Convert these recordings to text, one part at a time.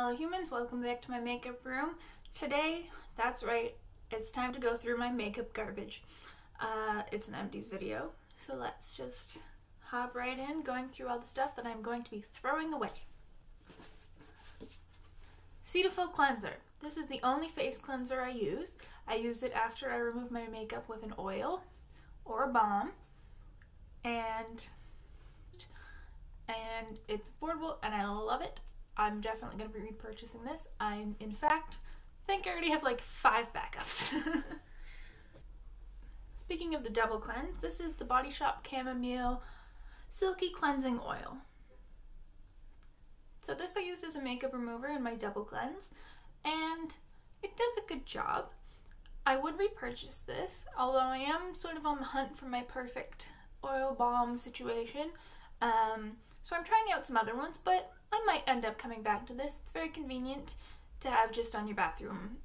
Hello humans, welcome back to my makeup room. Today, that's right, it's time to go through my makeup garbage. It's an empties video, so let's just hop right in, going through all the stuff that I'm going to be throwing away. Cetaphil cleanser. This is the only face cleanser I use. I use it after I remove my makeup with an oil or a balm, and it's affordable and I love it. I'm definitely going to be repurchasing this. In fact, think I already have like 5 backups. Speaking of the double cleanse, this is the Body Shop Chamomile Silky Cleansing Oil. So this I used as a makeup remover in my double cleanse, and it does a good job. I would repurchase this, although I am sort of on the hunt for my perfect oil balm situation. So I'm trying out some other ones, but I might end up coming back to this. It's very convenient to have just on your bathroom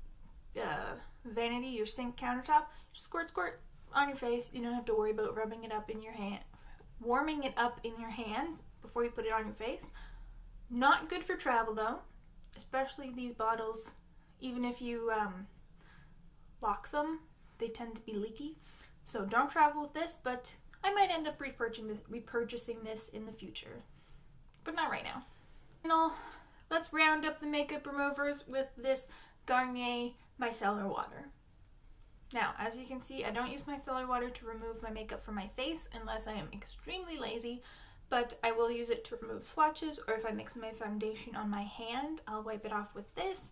vanity, your sink countertop. Just squirt, squirt on your face. You don't have to worry about rubbing it up in your hand, warming it up in your hands before you put it on your face. Not good for travel though, especially these bottles. Even if you lock them, they tend to be leaky. So don't travel with this, but I might end up repurchasing this in the future, but not right now. Let's round up the makeup removers with this Garnier Micellar Water. Now, as you can see, I don't use micellar water to remove my makeup from my face unless I am extremely lazy, but I will use it to remove swatches, or if I mix my foundation on my hand, I'll wipe it off with this,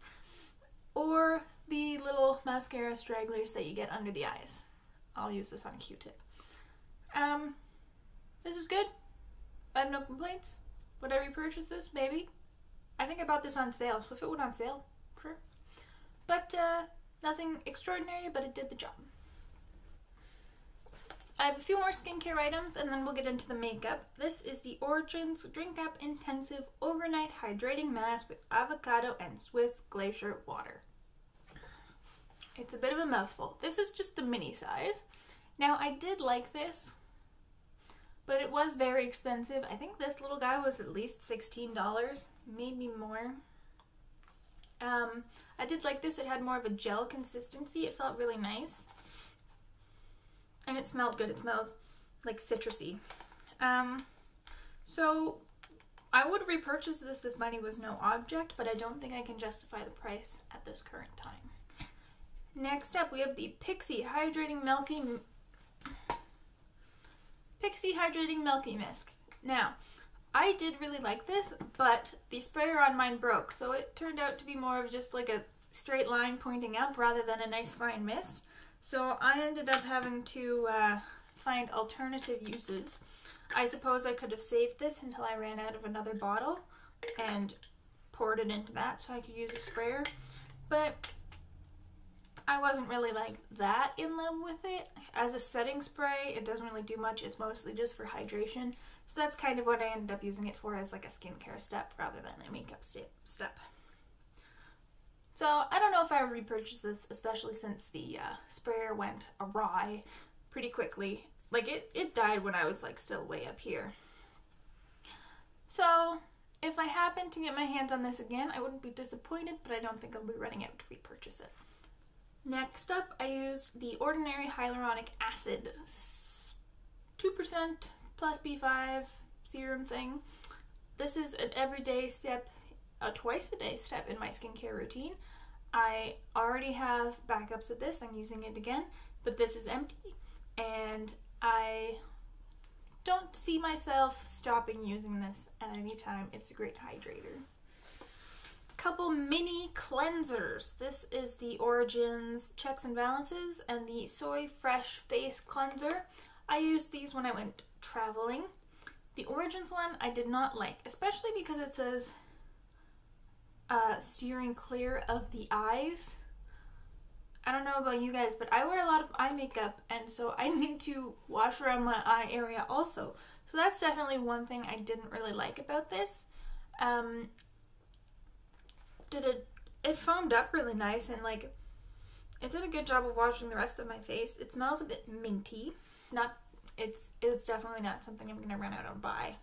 or the little mascara stragglers that you get under the eyes. I'll use this on a Q-tip. This is good. I have no complaints. Would I repurchase this? Maybe. I think I bought this on sale, so if it went on sale, sure. But nothing extraordinary, but it did the job. I have a few more skincare items and then we'll get into the makeup. This is the Origins Drink Up Intensive Overnight Hydrating Mask with avocado and Swiss glacier water. It's a bit of a mouthful. This is just the mini size. Now I did like this, but it was very expensive. I think this little guy was at least $16, maybe more. I did like this. It had more of a gel consistency. It felt really nice. And it smelled good. It smells like citrusy. So I would repurchase this if money was no object, but I don't think I can justify the price at this current time. Next up, we have the Pixi Hydrating Milky Mist. Now, I did really like this, but the sprayer on mine broke, so it turned out to be more of just like a straight line pointing up rather than a nice fine mist. So I ended up having to find alternative uses. I suppose I could have saved this until I ran out of another bottle and poured it into that so I could use a sprayer, but I wasn't really like that in love with it. As a setting spray, it doesn't really do much. It's mostly just for hydration. So that's kind of what I ended up using it for, as like a skincare step rather than a makeup step. So I don't know if I would repurchase this, especially since the sprayer went awry pretty quickly. Like it died when I was like still way up here. So if I happen to get my hands on this again, I wouldn't be disappointed, but I don't think I'll be running out to repurchase it. Next up, I used the Ordinary Hyaluronic Acid 2% plus B5 serum thing. This is an everyday step, a twice a day step in my skincare routine. I already have backups of this. I'm using it again, but this is empty, and I don't see myself stopping using this at any time. It's a great hydrator. Couple mini cleansers. This is the Origins Checks and Balances and the Soy Fresh Face Cleanser. I used these when I went traveling. The Origins one I did not like, especially because it says steering clear of the eyes. I don't know about you guys, but I wear a lot of eye makeup, and so I need to wash around my eye area also. So that's definitely one thing I didn't really like about this. It foamed up really nice, and like it did a good job of washing the rest of my face. It smells a bit minty. It's definitely not something I'm gonna run out and buy.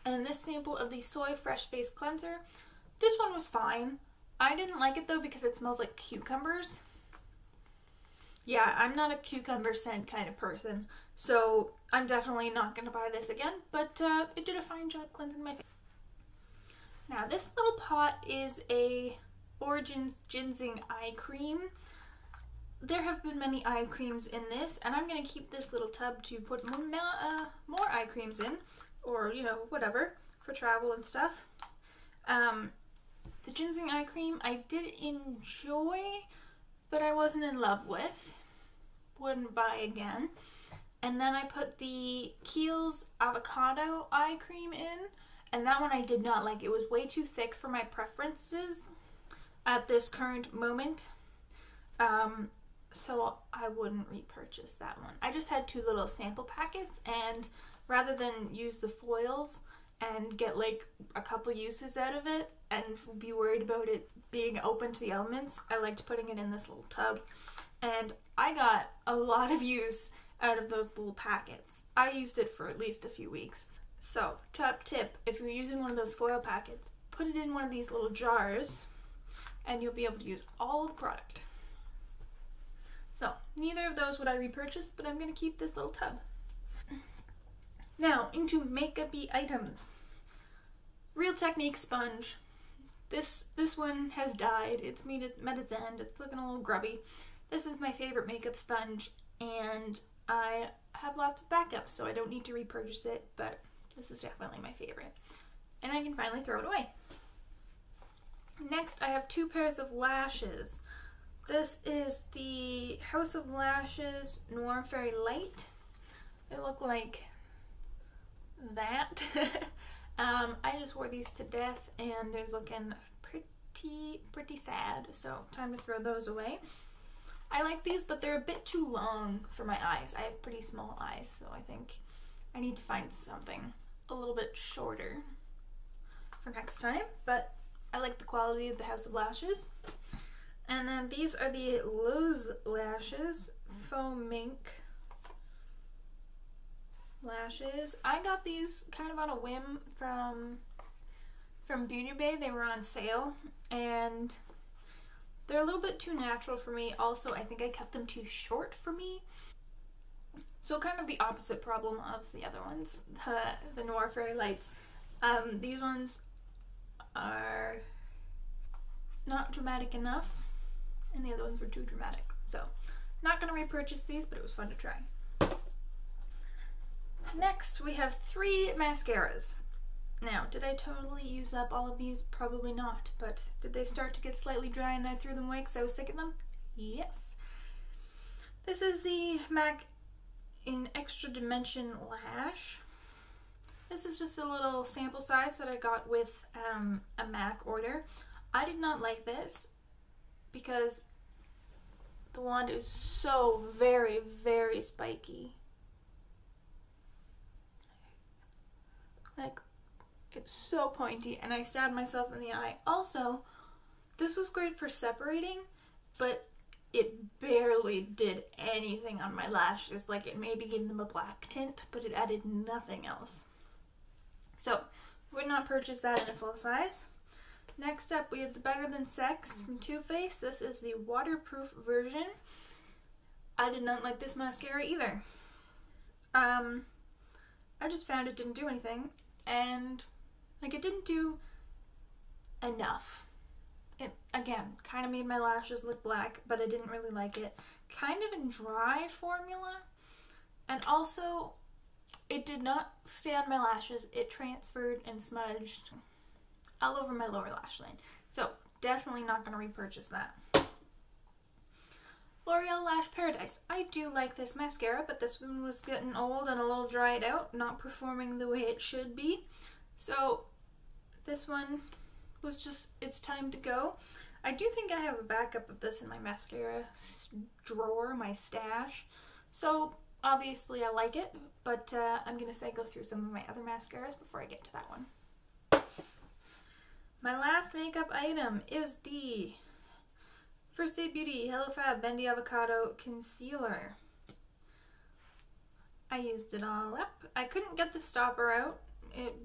and this sample of the Soy Fresh Face Cleanser. This one was fine. I didn't like it though because it smells like cucumbers. Yeah, I'm not a cucumber scent kind of person, so I'm definitely not going to buy this again, but it did a fine job cleansing my face. Now this little pot is a Origins Ginseng Eye Cream. There have been many eye creams in this, and I'm going to keep this little tub to put more eye creams in, or, you know, whatever, for travel and stuff. The Ginseng Eye Cream I did enjoy, but I wasn't in love with. Wouldn't buy again. And then I put the Kiehl's Avocado Eye Cream in, and that one I did not like. It was way too thick for my preferences at this current moment. So I wouldn't repurchase that one. I just had 2 little sample packets, and rather than use the foils and get like a couple uses out of it and be worried about it being open to the elements, I liked putting it in this little tub, and I got a lot of use out of those little packets. I used it for at least a few weeks. So top tip, if you're using one of those foil packets, put it in one of these little jars and you'll be able to use all the product. So neither of those would I repurchase, but I'm going to keep this little tub. Now into makeup-y items. Real Technique sponge. This one has died. It's met its end. It's looking a little grubby. This is my favorite makeup sponge, and I have lots of backups, so I don't need to repurchase it, but this is definitely my favorite. And I can finally throw it away. Next, I have 2 pairs of lashes. This is the House of Lashes Noir Fairy Light. They look like that. I just wore these to death, and they're looking pretty sad, so time to throw those away. I like these, but they're a bit too long for my eyes. I have pretty small eyes, so I think I need to find something a little bit shorter for next time, but I like the quality of the House of Lashes. And then these are the Lowe's Lashes Faux Mink lashes. I got these kind of on a whim from Beauty Bay. They were on sale, and they're a little bit too natural for me. Also, I think I cut them too short for me. So kind of the opposite problem of the other ones, the Noir Fairy Lights. These ones are not dramatic enough, and the other ones were too dramatic. So not going to repurchase these, but it was fun to try. Next, we have 3 mascaras. Now, did I totally use up all of these? Probably not, but did they start to get slightly dry and I threw them away because I was sick of them? Yes. This is the MAC in Extra Dimension Lash. This is just a little sample size that I got with a MAC order. I did not like this because the wand is so very, very spiky. Like, it's so pointy, and I stabbed myself in the eye. Also, this was great for separating, but it barely did anything on my lashes. Like, it maybe gave them a black tint, but it added nothing else. So, would not purchase that in a full size. Next up, we have the Better Than Sex from Too Faced. This is the waterproof version. I did not like this mascara either. I just found it didn't do anything, and like, it didn't do enough. It, again, kind of made my lashes look black, but I didn't really like it. Kind of a dry formula, and also it did not stay on my lashes. It transferred and smudged all over my lower lash line. So definitely not going to repurchase that. L'Oreal Lash Paradise. I do like this mascara, but this one was getting old and a little dried out, not performing the way it should be. So this one was just, it's time to go. I do think I have a backup of this in my mascara drawer, my stash. So obviously I like it, but I'm going to say go through some of my other mascaras before I get to that one. My last makeup item is the First Aid Beauty Hello Fab Bendy Avocado Concealer. I used it all up. I couldn't get the stopper out. It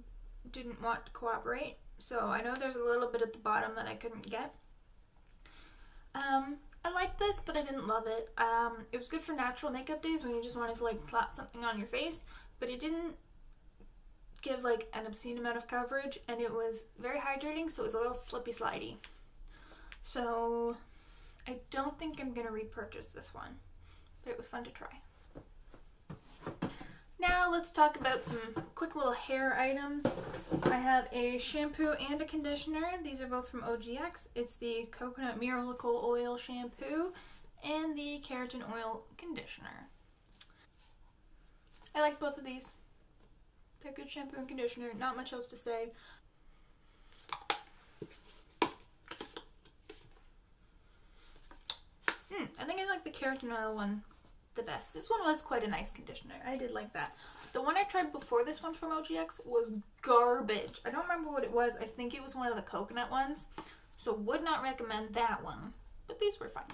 didn't want to cooperate. So I know there's a little bit at the bottom that I couldn't get. I liked this, but I didn't love it. It was good for natural makeup days when you just wanted to like slap something on your face, but it didn't give like an obscene amount of coverage, and it was very hydrating, so it was a little slippy slidey. So I don't think I'm gonna repurchase this one, but it was fun to try. Now let's talk about some quick little hair items. I have a shampoo and a conditioner. These are both from OGX. It's the Coconut Miracle Oil Shampoo and the Keratin Oil Conditioner. I like both of these. They're good shampoo and conditioner. Not much else to say. I think I like the Keratin Oil one the best. This one was quite a nice conditioner. I did like that. The one I tried before this one from OGX was garbage. I don't remember what it was. I think it was one of the coconut ones. So would not recommend that one. But these were fine.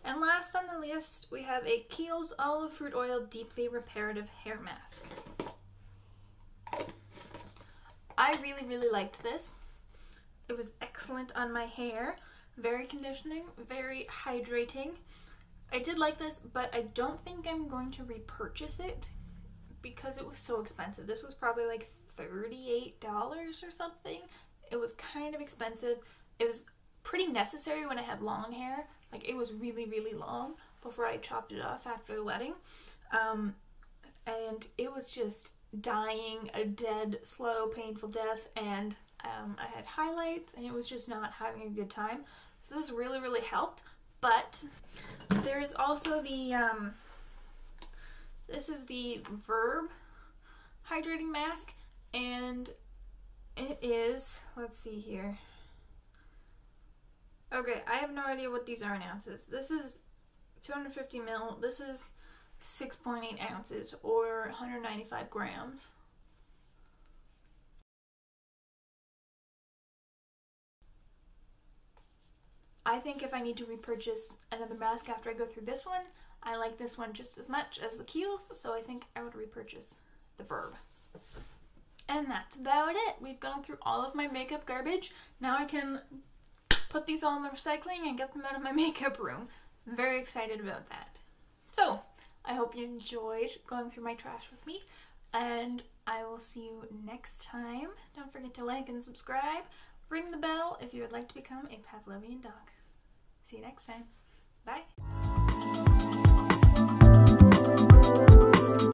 And last on the list, we have a Kiehl's Olive Fruit Oil Deeply Reparative Hair Mask. I really liked this. It was excellent on my hair. Very conditioning, very hydrating. I did like this, but I don't think I'm going to repurchase it because it was so expensive. This was probably like $38 or something. It was kind of expensive. It was pretty necessary when I had long hair. Like, it was really long before I chopped it off after the wedding. And it was just dying a dead, slow, painful death, and I had highlights, and it was just not having a good time. So this really helped. But there is also the, this is the Verb Hydrating Mask, and it is, let's see here. Okay, I have no idea what these are in ounces. This is 250 ml, this is 6.8 ounces, or 195 grams. I think if I need to repurchase another mask after I go through this one, I like this one just as much as the Kiehl's, so I think I would repurchase the Verb. And that's about it. We've gone through all of my makeup garbage. Now I can put these all in the recycling and get them out of my makeup room. I'm very excited about that. So, I hope you enjoyed going through my trash with me, and I will see you next time. Don't forget to like and subscribe. Ring the bell if you would like to become a Pavlovian dog. See you next time. Bye.